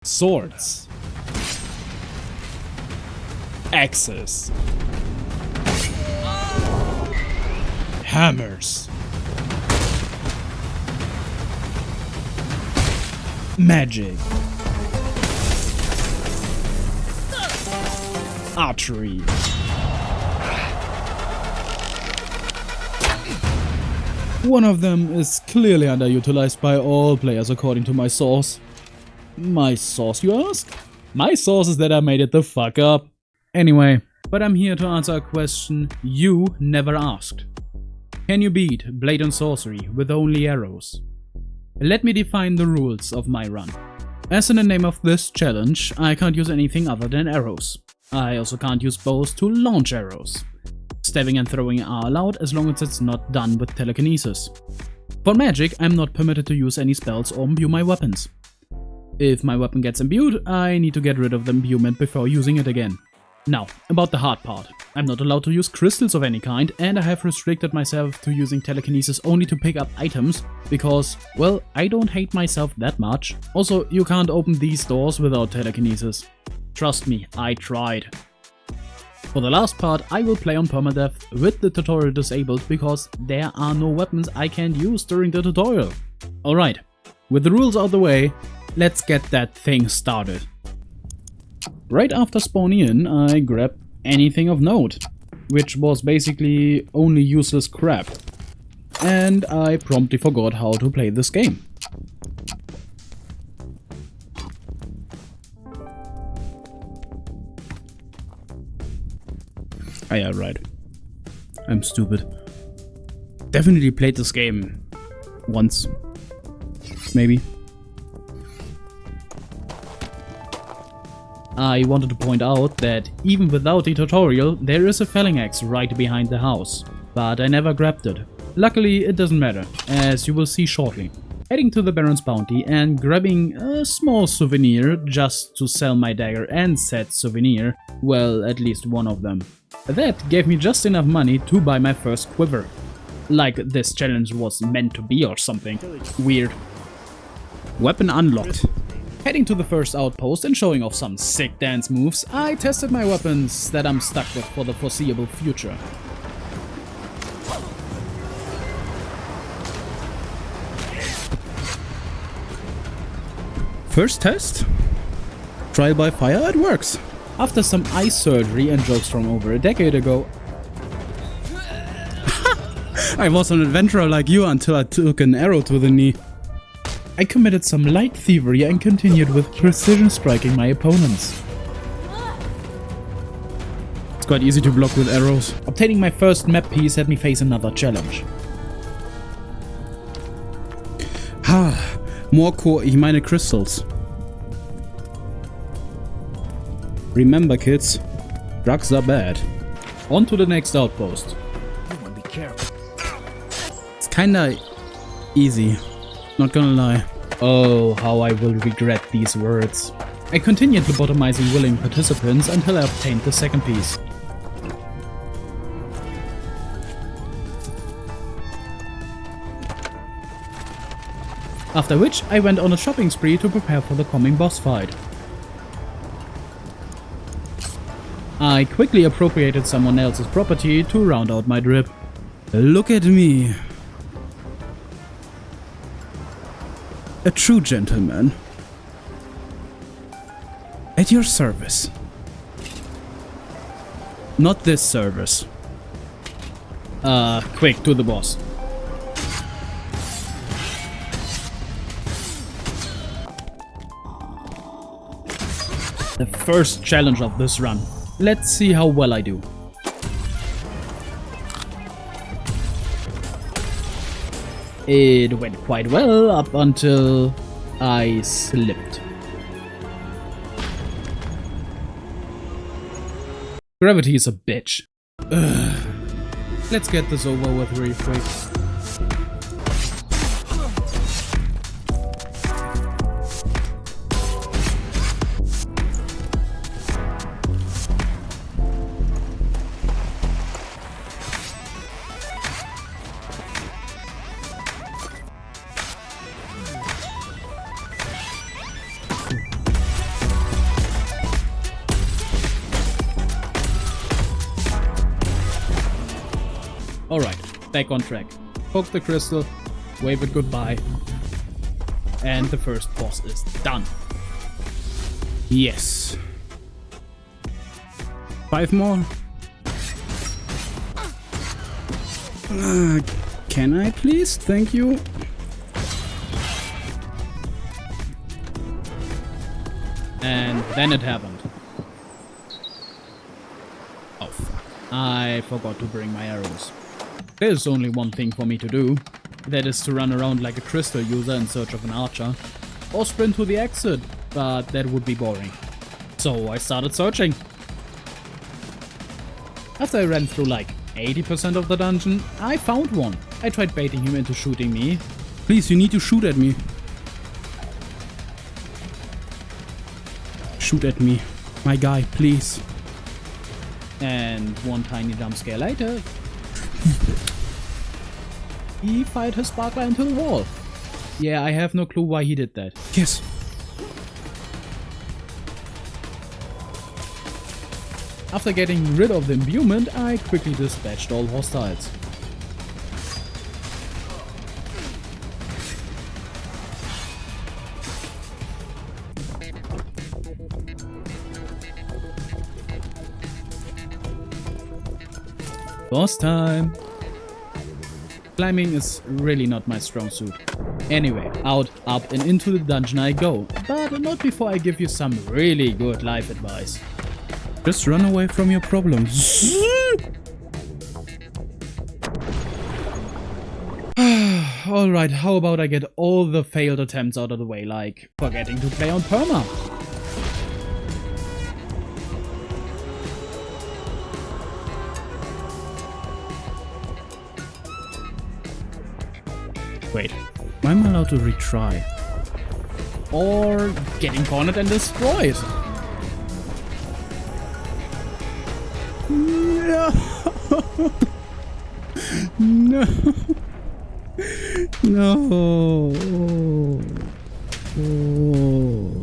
Swords. Axes. Hammers. Magic. Archery. One of them is clearly underutilized by all players according to my source. My source, you ask? My source is that I made it the fuck up. Anyway, but I'm here to answer a question you never asked. Can you beat Blade and Sorcery with only arrows? Let me define the rules of my run. As in the name of this challenge, I can't use anything other than arrows. I also can't use bows to launch arrows. Stabbing and throwing are allowed as long as it's not done with telekinesis. For magic, I'm not permitted to use any spells or imbue my weapons. If my weapon gets imbued, I need to get rid of the imbuement before using it again. Now, about the hard part. I'm not allowed to use crystals of any kind, and I have restricted myself to using telekinesis only to pick up items, because, well, I don't hate myself that much. Also, you can't open these doors without telekinesis. Trust me, I tried. For the last part, I will play on permadeath with the tutorial disabled because there are no weapons I can use during the tutorial. Alright, with the rules out of the way, let's get that thing started. Right after spawning in, I grabbed anything of note, which was basically only useless crap. And I promptly forgot how to play this game. Ah yeah, right. I'm stupid. Definitely played this game once. Maybe. I wanted to point out that even without the tutorial, there is a felling axe right behind the house. But I never grabbed it. Luckily, it doesn't matter, as you will see shortly. Heading to the Baron's Bounty and grabbing a small souvenir just to sell my dagger and said souvenir, well, at least one of them. That gave me just enough money to buy my first quiver. Like this challenge was meant to be or something. Weird. Weapon unlocked. Heading to the first outpost and showing off some sick dance moves, I tested my weapons that I'm stuck with for the foreseeable future. First test? Trial by fire, it works. After some eye surgery and jokes from over a decade ago, I was an adventurer like you until I took an arrow to the knee. I committed some light thievery and continued with precision striking my opponents. It's quite easy to block with arrows. Obtaining my first map piece had me face another challenge. More ich meine crystals. Remember kids, drugs are bad. On to the next outpost. Be careful. It's kinda easy, not gonna lie. Oh, how I will regret these words. I continued lobotomizing willing participants until I obtained the second piece. After which, I went on a shopping spree to prepare for the coming boss fight. I quickly appropriated someone else's property to round out my drip. Look at me. A true gentleman. At your service. Not this service. Quick, to the boss. The first challenge of this run. Let's see how well I do. It went quite well up until I slipped. Gravity is a bitch. Ugh. Let's get this over with real quick. back on track. Poke the crystal, wave it goodbye, and the first boss is done. Yes. 5 more. Can I please? Thank you. And then it happened. Oh fuck. I forgot to bring my arrows. There's only one thing for me to do. That is to run around like a crystal user in search of an archer. Or sprint to the exit, but that would be boring. So I started searching. After I ran through like 80% of the dungeon, I found one. I tried baiting him into shooting me. Please, you need to shoot at me. Shoot at me. My guy, please. And one tiny jump scare later, he fired his sparkler into the wall. Yeah, I have no clue why he did that. Yes. After getting rid of the imbuement, I quickly dispatched all hostiles. Boss time! Climbing is really not my strong suit. Anyway, out, up and into the dungeon I go, but not before I give you some really good life advice. Just run away from your problems. Alright, how about I get all the failed attempts out of the way, like forgetting to play on perma? Wait, I'm allowed to retry. Or getting cornered and destroyed. No. No. No. Oh.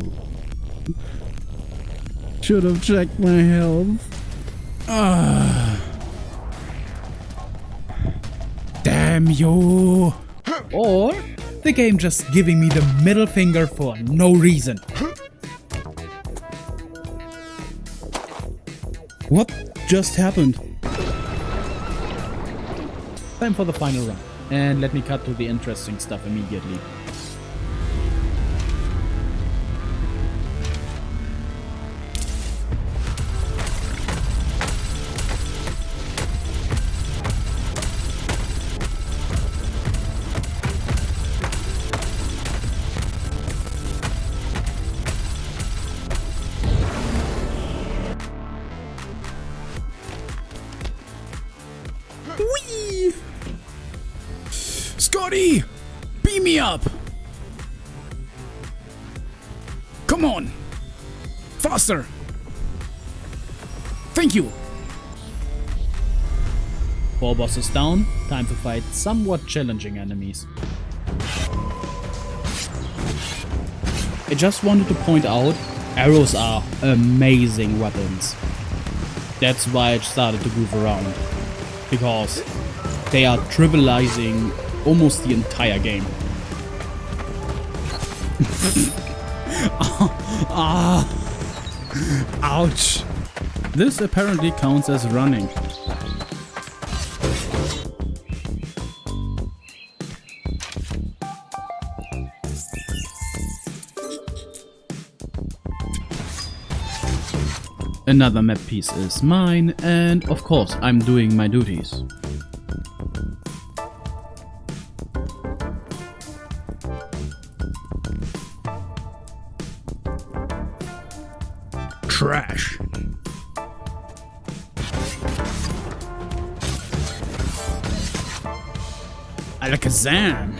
Should have checked my health. Ah. Damn you. Or the game just giving me the middle finger for no reason. What just happened? Time for the final run. And let me cut to the interesting stuff immediately. Whee! Scotty! Beam me up! Come on! Faster! Thank you! 4 bosses down, time to fight somewhat challenging enemies. I just wanted to point out, arrows are amazing weapons. That's why I started to move around. Because they are trivializing almost the entire game. Ouch! This apparently counts as running. Another map piece is mine, and of course I'm doing my duties. Trash. Alakazam.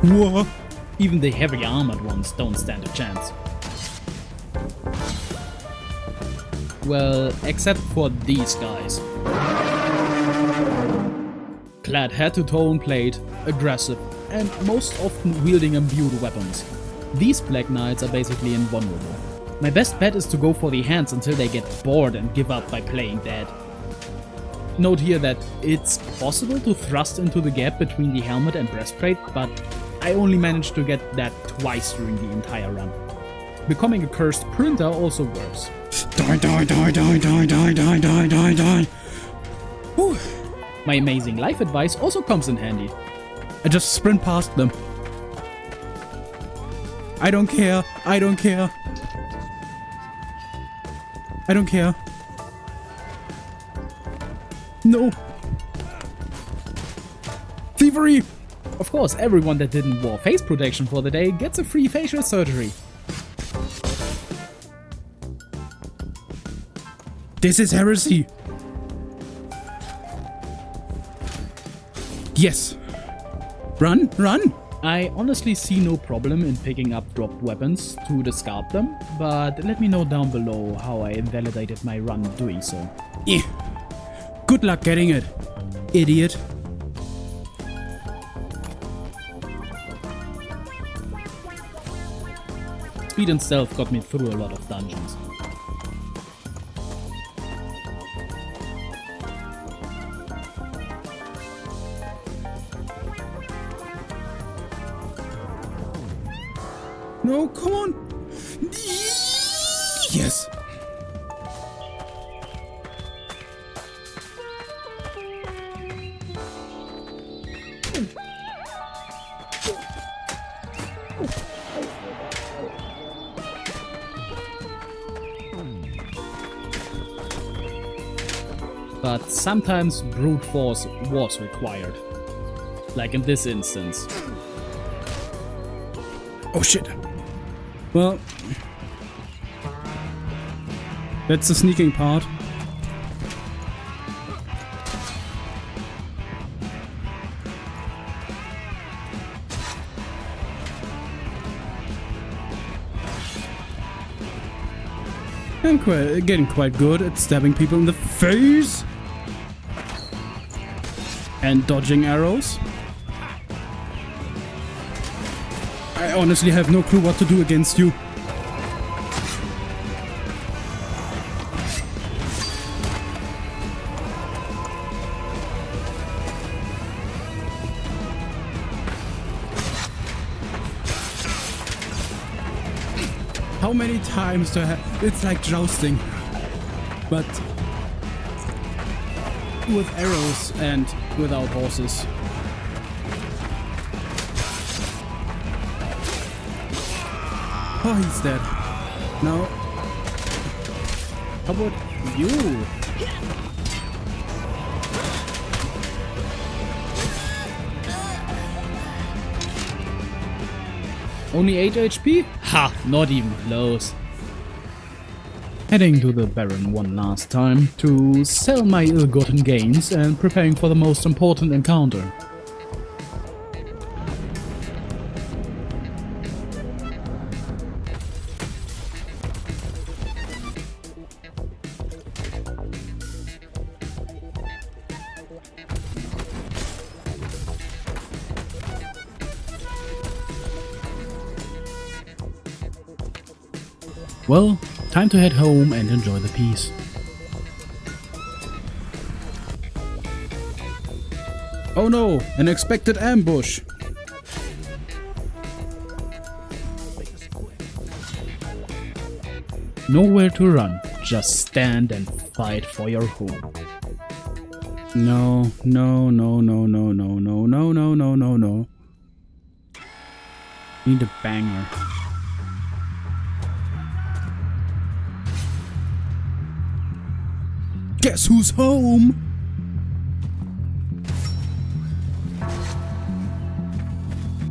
What? Even the heavy armored ones don't stand a chance. Well, except for these guys. Clad head to toe in plate, aggressive, and most often wielding imbued weapons. These Black Knights are basically invulnerable. My best bet is to go for the hands until they get bored and give up by playing dead. Note here that it's possible to thrust into the gap between the helmet and breastplate, but I only managed to get that twice during the entire run. Becoming a cursed printer also works. Die, die, die, die, die, die, die, die, die, die. Whew. My amazing life advice also comes in handy. I just sprint past them. I don't care. I don't care. I don't care. No. Thievery! Of course, everyone that didn't wear face protection for the day gets a free facial surgery. This is heresy. Yes. Run, run. I honestly see no problem in picking up dropped weapons to discard them, but let me know down below how I invalidated my run doing so. Yeah. Good luck getting it, idiot. Speed and stealth got me through a lot of dungeons. No, come on. Yes. But sometimes brute force was required. Like in this instance. Oh shit. Well, that's the sneaking part. I'm getting quite good at stabbing people in the face and dodging arrows. I honestly have no clue what to do against you. How many times do I have? It's like jousting, but with arrows and without horses. Oh, he's dead. No. How about you? Only 8 HP? Ha! Not even close. Heading to the Baron one last time to sell my ill-gotten gains and preparing for the most important encounter. Well, time to head home and enjoy the peace. Oh no, an expected ambush. Nowhere to run, just stand and fight for your home. No, no, no, no, no, no, no, no, no, no, no, no. Need a banger. Guess who's home?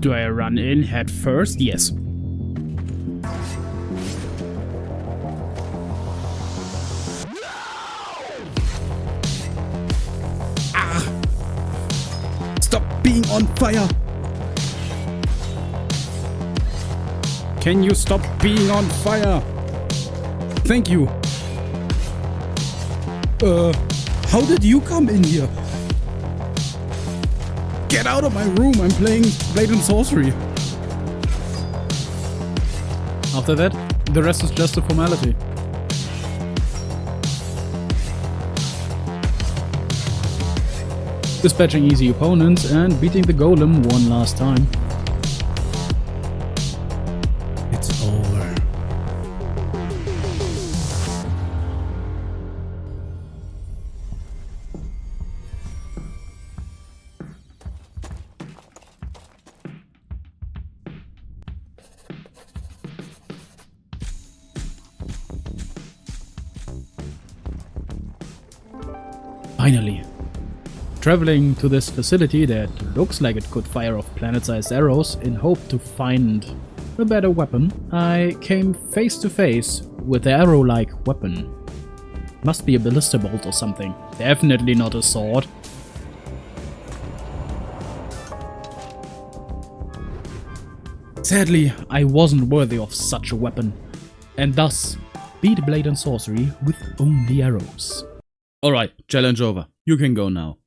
Do I run in head first? Yes. Stop being on fire! Can you stop being on fire? Thank you. How did you come in here? Get out of my room, I'm playing Blade and Sorcery. After that, the rest is just a formality. Dispatching easy opponents and beating the golem one last time. It's over. Finally. Traveling to this facility that looks like it could fire off planet-sized arrows in hope to find a better weapon, I came face to face with the arrow-like weapon. Must be a ballista bolt or something. Definitely not a sword. Sadly, I wasn't worthy of such a weapon, and thus beat Blade and Sorcery with only arrows. Alright, challenge over. You can go now.